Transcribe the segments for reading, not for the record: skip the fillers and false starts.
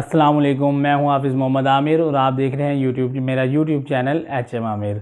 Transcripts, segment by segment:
अस्सलाम वालेकुम। मैं हूं हाफिज़ मोहम्मद आमिर और आप देख रहे हैं मेरा यूट्यूब चैनल HM आमिर।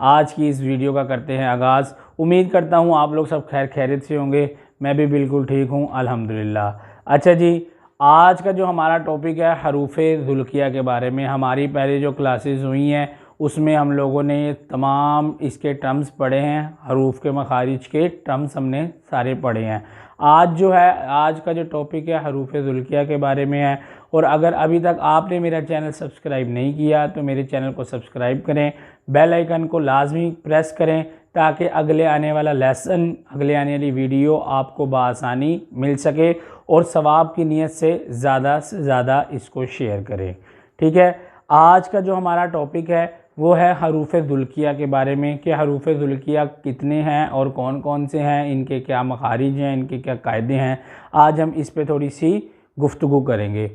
आज की इस वीडियो का करते हैं आगाज़। उम्मीद करता हूं आप लोग सब खैरियत से होंगे। मैं भी बिल्कुल ठीक हूं अल्हम्दुलिल्लाह। अच्छा जी, आज का जो हमारा टॉपिक है हरूफ़े ज़ुल्किया के बारे में। हमारी पहले जो क्लासेस हुई हैं उसमें हम लोगों ने तमाम इसके टर्म्स पढ़े हैं, हरूफ के मखारिज के टर्म्स हमने सारे पढ़े हैं। आज का जो टॉपिक है हरूफ़े ज़ुल्किया के बारे में है। और अगर अभी तक आपने मेरा चैनल सब्सक्राइब नहीं किया तो मेरे चैनल को सब्सक्राइब करें, बेल आइकन को लाजमी प्रेस करें ताकि अगले आने वाला लेसन, अगले आने वाली वीडियो आपको बआसानी मिल सके और सवाब की नीयत से ज़्यादा इसको शेयर करें। ठीक है, आज का जो हमारा टॉपिक है वो है हरूफ़े ज़ुल्किया के बारे में कि हरूफ़े ज़ुल्किया कितने हैं और कौन कौन से हैं, इनके क्या मखारिज हैं, इनके क्या कायदे हैं। आज हम इस पे थोड़ी सी गुफ्तगू करेंगे।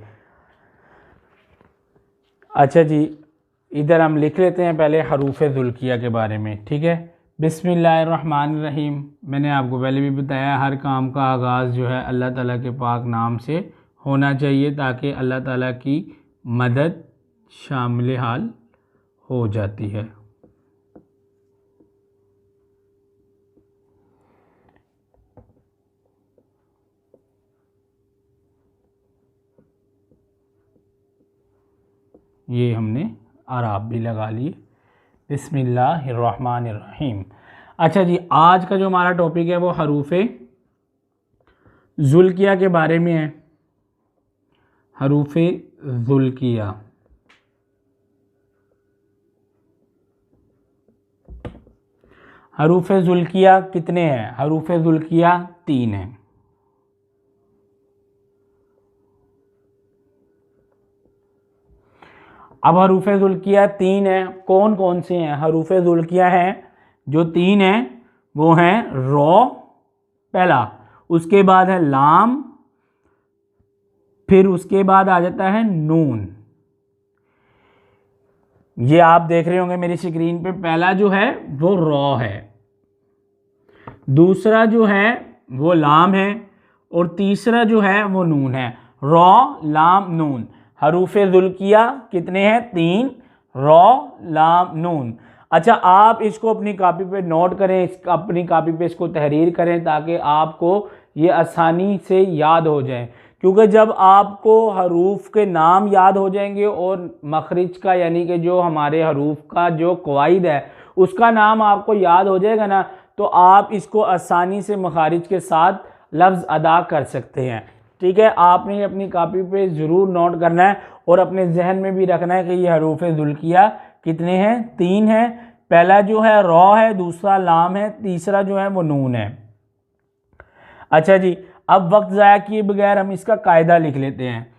अच्छा जी, इधर हम लिख लेते हैं पहले हरूफ़े ज़ुल्किया के बारे में। ठीक है, बिस्मिल्लाहिर्रहमानिर्रहीम। मैंने आपको पहले भी बताया हर काम का आगाज़ जो है अल्लाह ताला के पाक नाम से होना चाहिए ताकि अल्लाह ताला की मदद शामिल हाल हो जाती है। ये हमने आराब भी लगा लिए। बिस्मिल्लाहिर्रहमानिर्रहीम। अच्छा जी, आज का जो हमारा टॉपिक है वो हरूफ़े ज़ुल्किया के बारे में है। हरूफ़े ज़ुल्किया, हरूफ़े ज़ुल्किया कितने हैं? हरूफ़े ज़ुल्किया 3 हैं। अब हरूफ़े ज़ुल्किया 3 हैं, कौन कौन से हैं? हरूफ़े ज़ुल्किया हैं जो 3 हैं वो हैं रॉ पहला, उसके बाद है लाम, फिर उसके बाद आ जाता है नून। ये आप देख रहे होंगे मेरी स्क्रीन पे। पहला जो है वो रॉ है, दूसरा जो है वो लाम है और तीसरा जो है वो नून है। रॉ, लाम, नून। हरूफ़े ज़ुल्किया कितने हैं? 3, रॉ, लाम, नून। अच्छा, आप इसको अपनी कॉपी पे नोट करें, अपनी कॉपी पे इसको तहरीर करें ताकि आपको ये आसानी से याद हो जाए। क्योंकि जब आपको हरूफ के नाम याद हो जाएंगे और मखरिज का यानी कि जो हमारे हरूफ का जो कवायद है उसका नाम आपको याद हो जाएगा ना, तो आप इसको आसानी से मखारिज के साथ लफ्ज़ अदा कर सकते हैं। ठीक है, आपने अपनी कॉपी पे ज़रूर नोट करना है और अपने जहन में भी रखना है कि ये हरूफ़े ज़ुल्किया कितने हैं? 3 हैं। पहला जो है रॉ है, दूसरा लाम है, तीसरा जो है वो नून है। अच्छा जी, अब वक्त ज़ाया किए बगैर हम इसका कायदा लिख लेते हैं।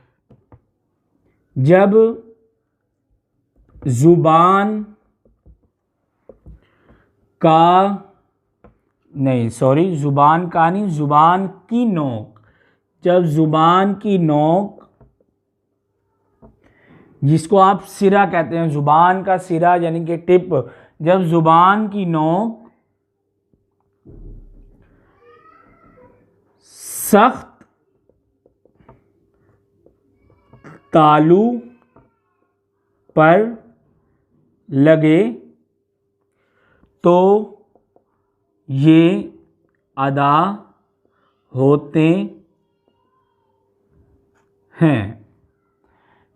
जब ज़ुबान का ज़ुबान का नहीं, ज़ुबान की नोक, जब ज़ुबान की नोक जिसको आप सिरा कहते हैं, ज़ुबान का सिरा यानी कि टिप, जब ज़ुबान की नोक सख्त तालू पर लगे तो ये अदा होते हैं।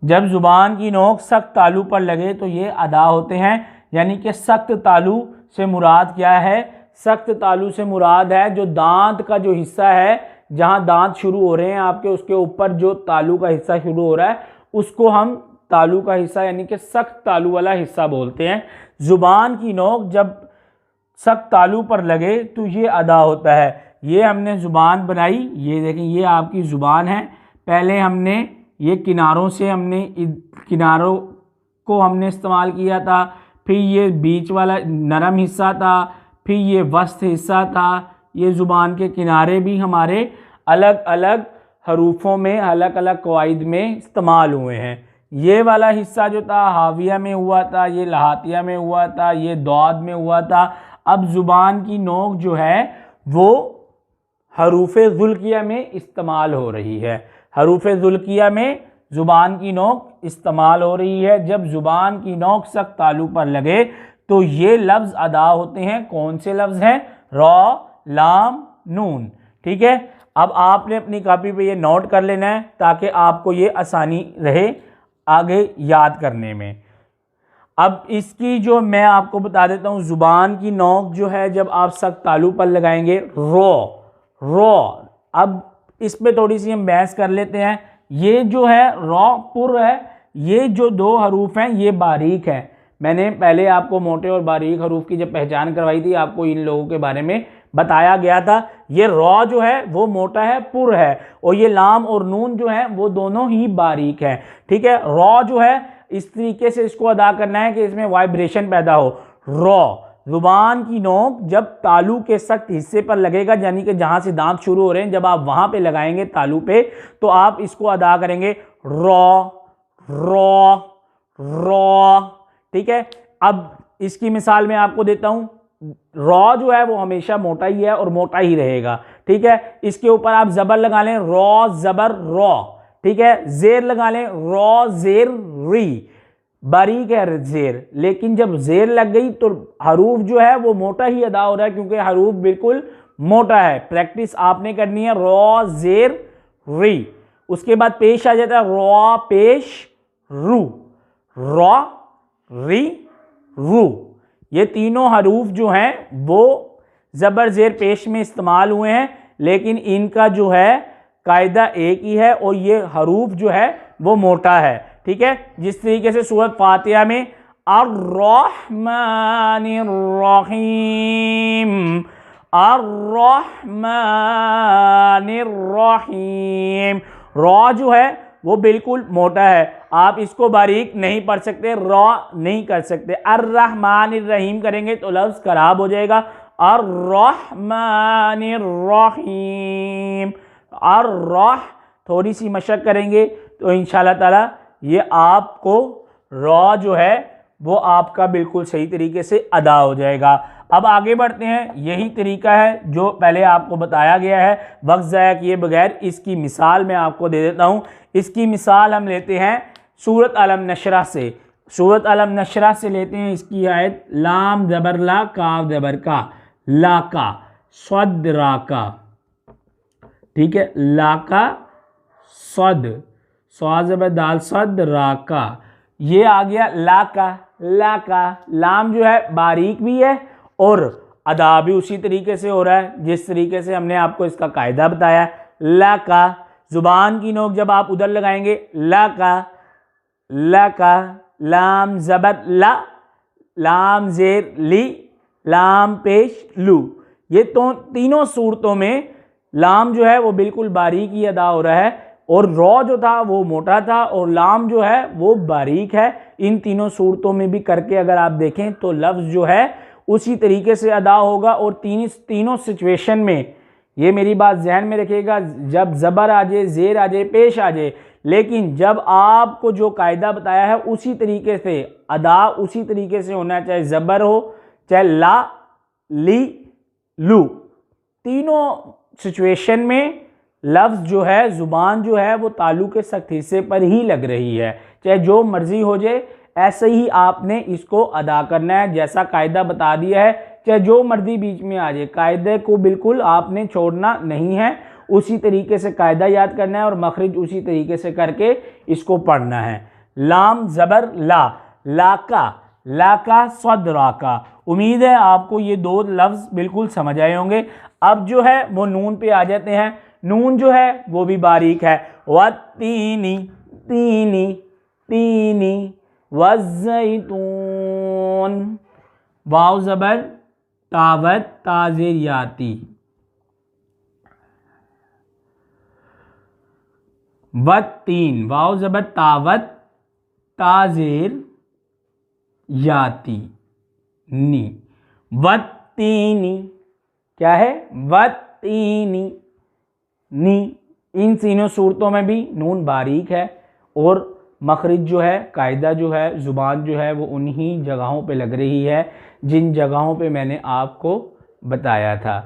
जब ज़ुबान की नोक सख्त तालू पर लगे तो ये अदा होते हैं, यानी कि सख्त तालू से मुराद क्या है? सख्त तालू से मुराद है जो दांत का जो हिस्सा है, जहां दांत शुरू हो रहे हैं आपके, उसके ऊपर जो तालू का हिस्सा शुरू हो रहा है उसको हम तालू का हिस्सा यानी कि सख्त तालू वाला हिस्सा बोलते हैं। ज़ुबान की नोक जब सख्त तालू पर लगे तो ये अदा होता है। ये हमने ज़ुबान बनाई, ये देखें, ये आपकी ज़ुबान है। पहले हमने ये किनारों से किनारों को हमने इस्तेमाल किया था, फिर ये बीच वाला नरम हिस्सा था, फिर ये वस्त हिस्सा था। ये ज़ुबान के किनारे भी हमारे अलग अलग हरूफों में, अलग अलग कवायद में इस्तेमाल हुए हैं। ये वाला हिस्सा जो था हाविया में हुआ था, ये लहातिया में हुआ था, ये दौद में हुआ था। अब ज़ुबान की नोक जो है वो हरूफ ज़ुल्किया में इस्तेमाल हो रही है। हरूफ ज़ुल्किया में ज़ुबान की नोक इस्तेमाल हो रही है। जब ज़ुबान की नोक सख्त तालु पर लगे तो ये लफ्ज़ अदा होते हैं। कौन से लफ्ज़ हैं? रॉ, लाम, नून। ठीक है, अब आपने अपनी कॉपी पे ये नोट कर लेना है ताकि आपको ये आसानी रहे आगे याद करने में। अब इसकी जो मैं आपको बता देता हूँ, ज़ुबान की नोक जो है जब आप सख्त तालु पर लगाएंगे रॉ। अब इस पे थोड़ी सी हम बहस कर लेते हैं। ये जो है रॉ पुर है, ये जो दो हरूफ हैं ये बारीक है। मैंने पहले आपको मोटे और बारीक हरूफ की जब पहचान करवाई थी, आपको इन लोगों के बारे में बताया गया था। ये रॉ जो है वो मोटा है, पुर है, और ये लाम और नून जो है वो दोनों ही बारीक है। ठीक है, रॉ जो है इस तरीके से इसको अदा करना है कि इसमें वाइब्रेशन पैदा हो। रॉ, जुबान की नोक जब तालू के सख्त हिस्से पर लगेगा, यानी कि जहां से दांत शुरू हो रहे हैं, जब आप वहां पे लगाएंगे तालू पे, तो आप इसको अदा करेंगे रॉ रॉ रॉ। ठीक है, अब इसकी मिसाल मैं आपको देता हूं। रॉ जो है वो हमेशा मोटा ही है और मोटा ही रहेगा। ठीक है, इसके ऊपर आप जबर लगा लें, रॉ जबर रॉ। ठीक है, जेर लगा लें, रॉ जेर री। बारीक है जेर, लेकिन जब जेर लग गई तो हरूफ जो है वो मोटा ही अदा हो रहा है, क्योंकि हरूफ बिल्कुल मोटा है। प्रैक्टिस आपने करनी है, रॉ जेर री। उसके बाद पेश आ जाता है रॉ पेश रू, रॉ री रू। ये तीनों हरूफ जो हैं वो जबर जेर पेश में इस्तेमाल हुए हैं, लेकिन इनका जो है कायदा एक ही है और ये हरूफ जो है वो मोटा है। ठीक है, जिस तरीके से सूरत फातिहा में अर्रहमानिर्रहीम, अर्रहमानिर्रहीम, रॉ जो है वो बिल्कुल मोटा है, आप इसको बारीक नहीं पढ़ सकते, रॉ नहीं कर सकते। अर्रहमानिर्रहीम करेंगे तो लफ्ज़ खराब हो जाएगा। अर्रहमानिर्रहीम, अर्रह थोड़ी सी मशक करेंगे तो इंशाल्लाह ताला ये आपको रॉ जो है वो आपका बिल्कुल सही तरीके से अदा हो जाएगा। अब आगे बढ़ते हैं। यही तरीका है जो पहले आपको बताया गया है, वक्त ज़ाया किए बगैर इसकी मिसाल मैं आपको दे देता हूँ। इसकी मिसाल हम लेते हैं सूरत अलम नशरा से। सूरत अलम नशरा से लेते हैं इसकी आयत। लाम ज़बर ला, काफ ज़बर का, ला का, स्वद रा का। ठीक है, ला का, स्वद, स्वाद ज़बर दाल, सद रा का। ये आ गया ला का, ला का। लाम जो है बारीक भी है और अदा भी उसी तरीके से हो रहा है जिस तरीके से हमने आपको इसका कायदा बताया। ला का, जुबान की नोक जब आप उधर लगाएंगे, ला का, ला का। लाम ज़बर ला, लाम जेर ली, लाम पेश लू। ये तो तीनों सूरतों में लाम जो है वो बिल्कुल बारीक ही अदा हो रहा है, और रॉ जो था वो मोटा था, और लाम जो है वो बारीक है। इन तीनों सूरतों में भी करके अगर आप देखें तो लफ्ज़ जो है उसी तरीके से अदा होगा। और तीनों सिचुएशन में ये मेरी बात ध्यान में रखिएगा, जब ज़बर आ जाए, ज़ेर आ जाए, पेश आ जाए, लेकिन जब आपको जो कायदा बताया है उसी तरीके से अदा उसी तरीके से होना, चाहे ज़बर हो, चाहे ला, ली, लू। तीनों सिचुएशन में लफ्ज़ जो है, ज़ुबान जो है वो तालु के सख्त हिस्से पर ही लग रही है, चाहे जो मर्ज़ी हो जाए, ऐसे ही आपने इसको अदा करना है जैसा कायदा बता दिया है। चाहे जो मर्ज़ी बीच में आ जाए, कायदे को बिल्कुल आपने छोड़ना नहीं है, उसी तरीके से कायदा याद करना है और मखरिज उसी तरीके से करके इसको पढ़ना है। लाम ज़बर ला, लाका, लाका, स्वद राका। उम्मीद है आपको ये दो लफ्ज़ बिल्कुल समझ आए होंगे। अब जो है वो नून पे आ जाते हैं। नून जो है वो भी बारीक है। वत्तीनी, तीनी, तीनी, वज़्ज़ैतून, वाव ज़बर तावत, ताज़ेर याती, वत्तीन, वाव ज़बर तावत, ताज़ेर याती, नी, वत्तीनी। क्या है? वत्तीनी, नी। इन तीनों सूरतों में भी नून बारीक है और मखरिज जो है, कायदा जो है, ज़ुबान जो है वो उन्हीं जगहों पे लग रही है जिन जगहों पे मैंने आपको बताया था।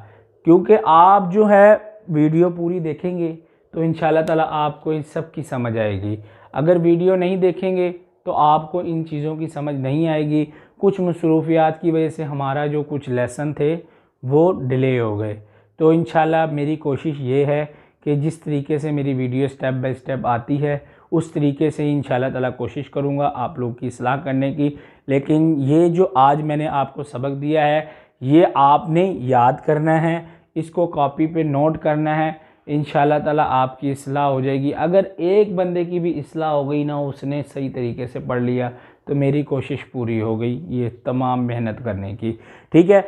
क्योंकि आप जो है वीडियो पूरी देखेंगे तो इंशाल्लाह ताला आपको इन सब की समझ आएगी। अगर वीडियो नहीं देखेंगे तो आपको इन चीज़ों की समझ नहीं आएगी। कुछ मसरूफियात की वजह से हमारा जो कुछ लेसन थे वो डिले हो गए। तो इंशाल्लाह मेरी कोशिश ये है कि जिस तरीके से मेरी वीडियो स्टेप बाय स्टेप आती है उस तरीके से इंशाल्लाह ताला कोशिश करूँगा आप लोग की इस्लाह करने की। लेकिन ये जो आज मैंने आपको सबक दिया है ये आपने याद करना है, इसको कॉपी पे नोट करना है। इंशाल्लाह ताला आपकी इस्लाह हो जाएगी। अगर एक बंदे की भी इस्लाह हो गई ना, उसने सही तरीके से पढ़ लिया, तो मेरी कोशिश पूरी हो गई ये तमाम मेहनत करने की। ठीक है।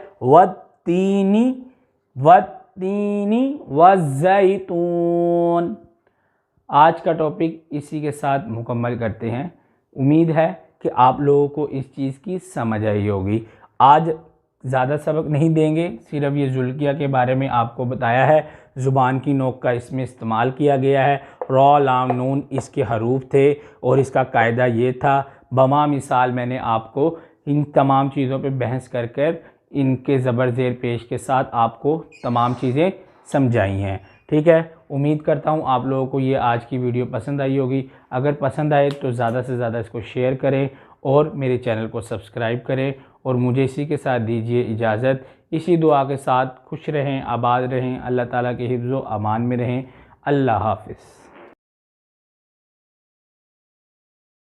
वत्तीनी वज़ैतून, आज का टॉपिक इसी के साथ मुकम्मल करते हैं। उम्मीद है कि आप लोगों को इस चीज़ की समझ आई होगी। आज ज़्यादा सबक नहीं देंगे, सिर्फ ये जुल्किया के बारे में आपको बताया है। ज़ुबान की नोक का इसमें इस्तेमाल किया गया है। रॉ लाम नून इसके हरूफ थे और इसका कायदा ये था। बमा मिसाल मैंने आपको इन तमाम चीज़ों पे बहस कर कर इनके ज़बर ज़ेर पेश के साथ आपको तमाम चीज़ें समझाई हैं। ठीक है। उम्मीद करता हूँ आप लोगों को ये आज की वीडियो पसंद आई होगी। अगर पसंद आए तो ज़्यादा से ज़्यादा इसको शेयर करें और मेरे चैनल को सब्सक्राइब करें। और मुझे इसी के साथ दीजिए इजाज़त। इसी दुआ के साथ खुश रहें, आबाद रहें, अल्लाह ताला के हिफ्ज़ व अमान में रहें। अल्लाह हाफ़िज़।